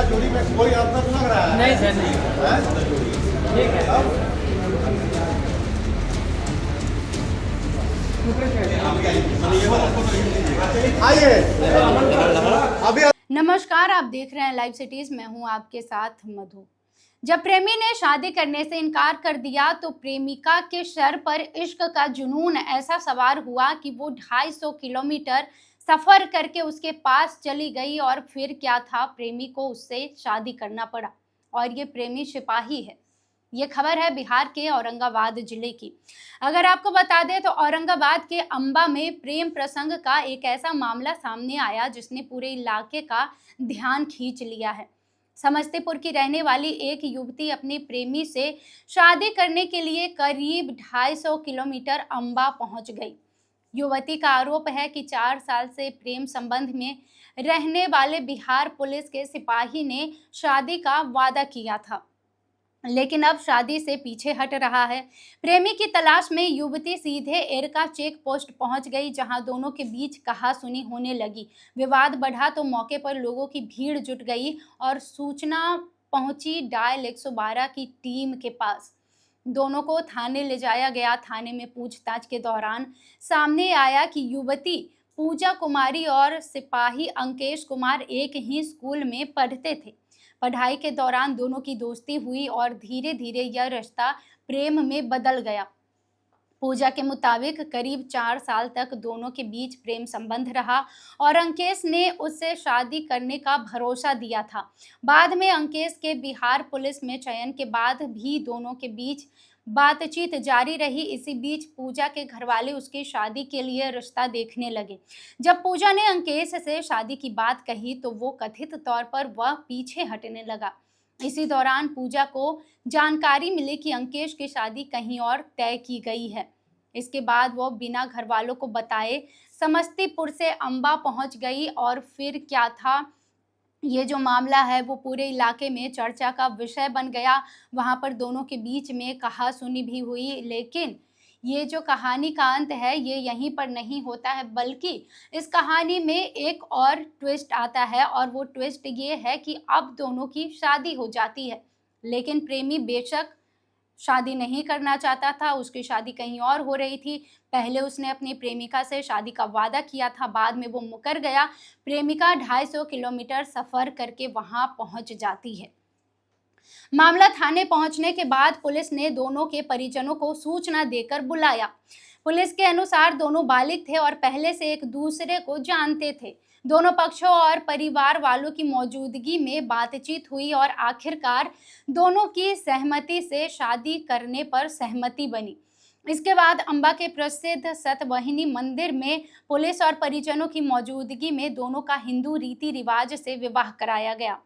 धोखा चोरी में कोई अंतर लग रहा है? नहीं सर, नहीं। ठीक है। आइए अभी। नमस्कार, आप देख रहे हैं लाइव सिटीज। मैं हूं आपके साथ मधु। जब प्रेमी ने शादी करने से इनकार कर दिया तो प्रेमिका के सर पर इश्क का जुनून ऐसा सवार हुआ कि वो 250 किलोमीटर सफर करके उसके पास चली गई। और फिर क्या था, प्रेमी को उससे शादी करना पड़ा और ये प्रेमी सिपाही है। ये खबर है बिहार के औरंगाबाद जिले की। अगर आपको बता दें तो औरंगाबाद के अंबा में प्रेम प्रसंग का एक ऐसा मामला सामने आया जिसने पूरे इलाके का ध्यान खींच लिया है। समस्तीपुर की रहने वाली एक युवती अपने प्रेमी से शादी करने के लिए करीब 250 किलोमीटर अंबा पहुंच गई। युवती का आरोप है कि 4 साल से प्रेम संबंध में रहने वाले बिहार पुलिस के सिपाही ने शादी का वादा किया था, लेकिन अब शादी से पीछे हट रहा है। प्रेमी की तलाश में युवती सीधे एरका चेक पोस्ट पहुंच गई, जहां दोनों के बीच कहासुनी होने लगी। विवाद बढ़ा तो मौके पर लोगों की भीड़ जुट गई और सूचना पहुंची डायल 112 की टीम के पास। दोनों को थाने ले जाया गया। थाने में पूछताछ के दौरान सामने आया कि युवती पूजा कुमारी और सिपाही अंकेश कुमार एक ही स्कूल में पढ़ते थे। पढ़ाई के दौरान दोनों की दोस्ती हुई और धीरे धीरे यह रिश्ता प्रेम में बदल गया। पूजा के मुताबिक करीब 4 साल तक दोनों के बीच प्रेम संबंध रहा और अंकेश ने उससे शादी करने का भरोसा दिया था। बाद में अंकेश के बिहार पुलिस में चयन के बाद भी दोनों के बीच बातचीत जारी रही। इसी बीच पूजा के घरवाले उसकी शादी के लिए रिश्ता देखने लगे। जब पूजा ने अंकेश से शादी की बात कही तो वो कथित तौर पर वह पीछे हटने लगा। इसी दौरान पूजा को जानकारी मिली कि अंकेश की शादी कहीं और तय की गई है। इसके बाद वो बिना घरवालों को बताए समस्तीपुर से अंबा पहुंच गई। और फिर क्या था, ये जो मामला है वो पूरे इलाके में चर्चा का विषय बन गया। वहां पर दोनों के बीच में कहासुनी भी हुई, लेकिन ये जो कहानी का अंत है ये यहीं पर नहीं होता है, बल्कि इस कहानी में एक और ट्विस्ट आता है। और वो ट्विस्ट ये है कि अब दोनों की शादी हो जाती है, लेकिन प्रेमी बेशक शादी नहीं करना चाहता था। उसकी शादी कहीं और हो रही थी। पहले उसने अपनी प्रेमिका से शादी का वादा किया था, बाद में वो मुकर गया। प्रेमिका 250 किलोमीटर सफर करके वहां पहुंच जाती है। मामला थाने पहुंचने के बाद पुलिस ने दोनों के परिजनों को सूचना देकर बुलाया। पुलिस के अनुसार दोनों बालिग थे और पहले से एक दूसरे को जानते थे। दोनों पक्षों और परिवार वालों की मौजूदगी में बातचीत हुई और आखिरकार दोनों की सहमति से शादी करने पर सहमति बनी। इसके बाद अंबा के प्रसिद्ध सतवहिनी मंदिर में पुलिस और परिजनों की मौजूदगी में दोनों का हिंदू रीति रिवाज से विवाह कराया गया।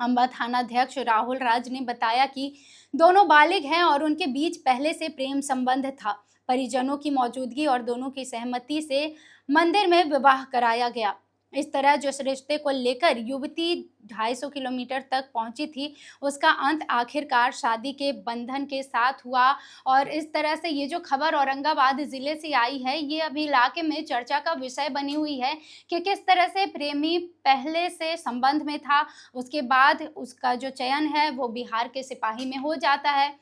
अंबा थानाध्यक्ष राहुल राज ने बताया कि दोनों बालिग हैं और उनके बीच पहले से प्रेम संबंध था। परिजनों की मौजूदगी और दोनों की सहमति से मंदिर में विवाह कराया गया। इस तरह जिस रिश्ते को लेकर युवती 250 किलोमीटर तक पहुंची थी, उसका अंत आखिरकार शादी के बंधन के साथ हुआ। और इस तरह से ये जो खबर औरंगाबाद जिले से आई है, ये अभी इलाके में चर्चा का विषय बनी हुई है कि किस तरह से प्रेमी पहले से संबंध में था, उसके बाद उसका जो चयन है वो बिहार के सिपाही में हो जाता है।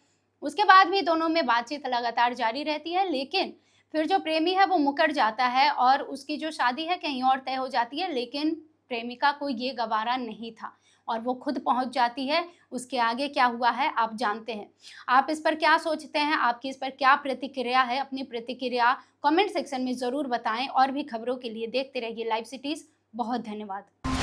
उसके बाद भी दोनों में बातचीत लगातार जारी रहती है, लेकिन फिर जो प्रेमी है वो मुकर जाता है और उसकी जो शादी है कहीं और तय हो जाती है। लेकिन प्रेमिका को ये गवारा नहीं था और वो खुद पहुंच जाती है। उसके आगे क्या हुआ है आप जानते हैं। आप इस पर क्या सोचते हैं, आपकी इस पर क्या प्रतिक्रिया है? अपनी प्रतिक्रिया कमेंट सेक्शन में ज़रूर बताएं और भी खबरों के लिए देखते रहिए लाइव सिटीज़। बहुत धन्यवाद।